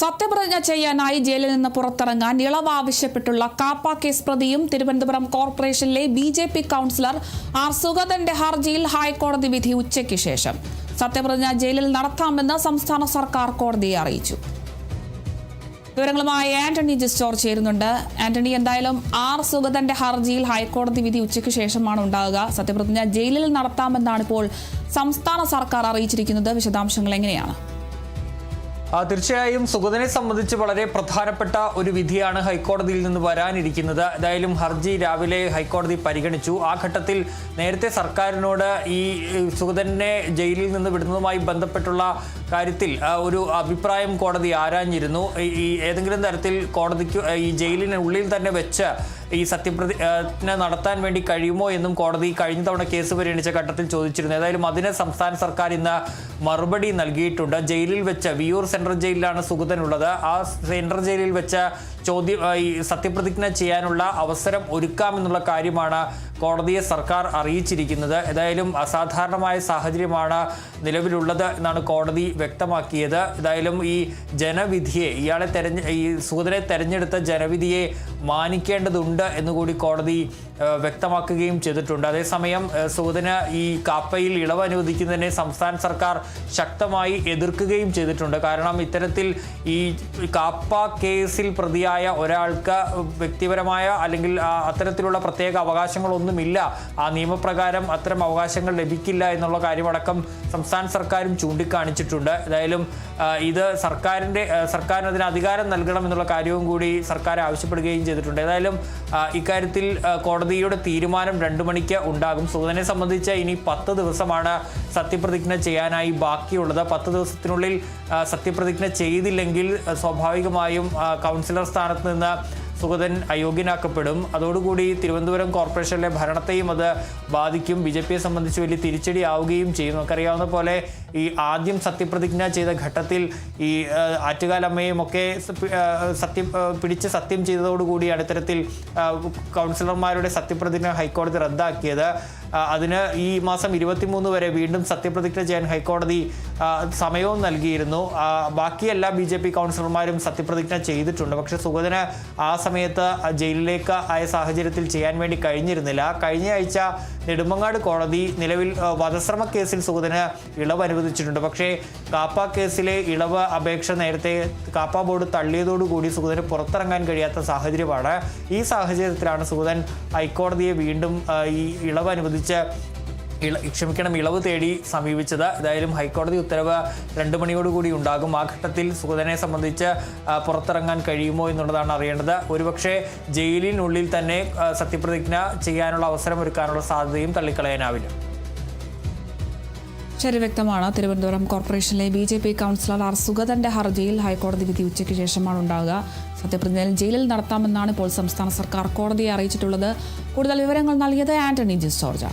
സത്യപ്രതിജ്ഞ ചെയ്യാനായി ജയിലിൽ നിന്ന് പുറത്തിറങ്ങാൻ ഇളവ് ആവശ്യപ്പെട്ടുള്ള കാപ്പ കേസ് പ്രതിയും തിരുവനന്തപുരം കോർപ്പറേഷനിലെ ബിജെപി കൗൺസിലർ ആർ സുഗതന്റെ ഹർജിയിൽ ഹൈക്കോടതി വിധി ഉച്ചയ്ക്ക് ശേഷം. സത്യപ്രതിജ്ഞ ജയിലിൽ നടത്താമെന്ന് സംസ്ഥാന സർക്കാർ കോടതിയെ അറിയിച്ചു. വിവരങ്ങളുമായി ആന്റണി ജിസ്റ്റോർ ചേരുന്നുണ്ട്. ആന്റണി, എന്തായാലും ആർ സുഗതന്റെ ഹർജിയിൽ ഹൈക്കോടതി വിധി ഉച്ചയ്ക്ക് ശേഷമാണ് ഉണ്ടാകുക. സത്യപ്രതിജ്ഞ ജയിലിൽ നടത്താമെന്നാണ് ഇപ്പോൾ സംസ്ഥാന സർക്കാർ അറിയിച്ചിരിക്കുന്നത്. വിശദാംശങ്ങൾ എങ്ങനെയാണ്? തീർച്ചയായും സുഗതനെ സംബന്ധിച്ച് വളരെ പ്രധാനപ്പെട്ട ഒരു വിധിയാണ് ഹൈക്കോടതിയിൽ നിന്ന് വരാനിരിക്കുന്നത്. ഏതായാലും ഹർജി രാവിലെ ഹൈക്കോടതി പരിഗണിച്ചു. ആ ഘട്ടത്തിൽ നേരത്തെ സർക്കാരിനോട് ഈ സുഗതനെ ജയിലിൽ നിന്ന് വിടുന്നതുമായി ബന്ധപ്പെട്ടുള്ള കാര്യത്തിൽ ഒരു അഭിപ്രായം കോടതി ആരാഞ്ഞിരുന്നു. ഈ ഏതെങ്കിലും തരത്തിൽ കോടതിക്ക് ഈ ജയിലിനുള്ളിൽ തന്നെ വെച്ച് ഈ സത്യപ്രതിജ്ഞ നടത്താൻ വേണ്ടി കഴിയുമോ എന്നും കോടതി കഴിഞ്ഞ തവണ കേസ് പരിഗണിച്ച ഘട്ടത്തിൽ ചോദിച്ചിരുന്നു. ഏതായാലും അതിന് സംസ്ഥാന സർക്കാർ ഇന്ന് മറുപടി നൽകിയിട്ടുണ്ട്. ജയിലിൽ വെച്ച് വിയൂർ സെൻട്രൽ ജയിലിലാണ് സുഗതൻ ഉള്ളത്. ആ സെൻട്രൽ ജയിലിൽ വെച്ച് ഈ സത്യപ്രതിജ്ഞ ചെയ്യാനുള്ള അവസരം ഒരുക്കാമെന്നുള്ള കാര്യമാണ് കോടതിയെ സർക്കാർ അറിയിച്ചിരിക്കുന്നത്. ഏതായാലും അസാധാരണമായ സാഹചര്യമാണ് നിലവിലുള്ളത് എന്നാണ് കോടതി വ്യക്തമാക്കിയത്. ഏതായാലും ഈ ജനവിധിയെ ഈ സുഗതനെ തെരഞ്ഞെടുത്ത ജനവിധിയെ മാനിക്കേണ്ടതുണ്ട് എന്നുകൂടി കോടതി വ്യക്തമാക്കുകയും ചെയ്തിട്ടുണ്ട്. അതേസമയം സുഗതന് ഈ കാപ്പയിൽ ഇളവ് അനുവദിക്കുന്നതിനെ സംസ്ഥാന സർക്കാർ ശക്തമായി എതിർക്കുകയും ചെയ്തിട്ടുണ്ട്. കാരണം ഇത്തരത്തിൽ ഈ കാപ്പ കേസിൽ പ്രതിയായ ഒരാൾക്ക് വ്യക്തിപരമായ അല്ലെങ്കിൽ അത്തരത്തിലുള്ള പ്രത്യേക അവകാശങ്ങളൊന്നുമില്ല, ആ നിയമപ്രകാരം അത്തരം അവകാശങ്ങൾ ലഭിക്കില്ല എന്നുള്ള കാര്യമടക്കം സംസ്ഥാന സർക്കാരും ചൂണ്ടിക്കാണിച്ചിട്ടുണ്ട്. ഏതായാലും ഇത് സർക്കാരിന് അതിന് അധികാരം നൽകണം എന്നുള്ള കാര്യവും കൂടി സർക്കാർ ആവശ്യപ്പെടുകയും ചെയ്തിട്ടുണ്ട്. ഏതായാലും ഇക്കാര്യത്തിൽ കോടതിയുടെ തീരുമാനം 2 മണിക്ക് ഉണ്ടാകും. സുഗതനെ സംബന്ധിച്ച് ഇനി 10 ദിവസമാണ് സത്യപ്രതിജ്ഞ ചെയ്യാനായി ബാക്കിയുള്ളത്. 10 ദിവസത്തിനുള്ളിൽ സത്യപ്രതിജ്ഞ ചെയ്തില്ലെങ്കിൽ സ്വാഭാവികമായും കൗൺസിലർ സ്ഥാനത്ത് നിന്ന് സുഗതൻ അയോഗ്യനാക്കപ്പെടും. അതോടുകൂടി തിരുവനന്തപുരം കോർപ്പറേഷനിലെ ഭരണത്തെയും അത് ബാധിക്കും. BJPയെ സംബന്ധിച്ച് വലിയ തിരിച്ചടി ആവുകയും ചെയ്യും. നമുക്കറിയാവുന്ന പോലെ ഈ ആദ്യം സത്യപ്രതിജ്ഞ ചെയ്ത ഘട്ടത്തിൽ ഈ ആറ്റുകാലമ്മയും ഒക്കെ പിടിച്ച് സത്യം ചെയ്തതോടുകൂടിയാണ് ഇത്തരത്തിൽ കൗൺസിലർമാരുടെ സത്യപ്രതിജ്ഞ ഹൈക്കോടതി റദ്ദാക്കിയത്. അതിന് ഈ മാസം 23 വരെ വീണ്ടും സത്യപ്രതിജ്ഞ ചെയ്യാൻ ഹൈക്കോടതി സമയവും നൽകിയിരുന്നു. ബാക്കി എല്ലാ BJP കൗൺസിലർമാരും സത്യപ്രതിജ്ഞ ചെയ്തിട്ടുണ്ട്. പക്ഷേ സുഗതന് ആ സമയത്ത് ജയിലിലേക്ക് ആയ സാഹചര്യത്തിൽ ചെയ്യാൻ വേണ്ടി കഴിഞ്ഞിരുന്നില്ല. കഴിഞ്ഞ ആഴ്ച നെടുമങ്ങാട് കോടതി നിലവിൽ വധശ്രമ കേസിൽ സുഗതന് ഇളവ് അനുവദിച്ചിട്ടുണ്ട്. പക്ഷേ കാപ്പ കേസിലെ ഇളവ് അപേക്ഷ നേരത്തെ കാപ്പ ബോർഡ് തള്ളിയതോടുകൂടി സുഗതന് പുറത്തിറങ്ങാൻ കഴിയാത്ത സാഹചര്യമാണ്. ഈ സാഹചര്യത്തിലാണ് സുഗതൻ ഹൈക്കോടതിയെ വീണ്ടും ഈ ഇളവ് ഇളവ് തേടി സമീപിച്ചത്. ഏതായാലും ഹൈക്കോടതി ഉത്തരവ് 2 മണിയോടുകൂടി ഉണ്ടാകും. ആ ഘട്ടത്തിൽ സുഗതനെ സംബന്ധിച്ച് പുറത്തിറങ്ങാൻ കഴിയുമോ എന്നുള്ളതാണ് അറിയേണ്ടത്. ഒരുപക്ഷെ ജയിലിനുള്ളിൽ തന്നെ സത്യപ്രതിജ്ഞ ചെയ്യാനുള്ള അവസരം ഒരുക്കാനുള്ള സാധ്യതയും തള്ളിക്കളയാനാവില്ല. ശരി, വ്യക്തമാണ്. തിരുവനന്തപുരം കോർപ്പറേഷനിലെ BJP കൗൺസിലർ ആർ സുഗതന്റെ ഹർജിയിൽ ഹൈക്കോടതി വിധി ഉച്ചയ്ക്ക് ശേഷമാണ് ഉണ്ടാകുക. സത്യപ്രതിജ്ഞ ജയിലിൽ നടത്താമെന്നാണ് ഇപ്പോൾ സംസ്ഥാന സർക്കാർ കോടതിയെ അറിയിച്ചിട്ടുള്ളത്. കൂടുതൽ വിവരങ്ങൾ നൽകിയത് ആന്റണി ജിസ്റ്റോർജ.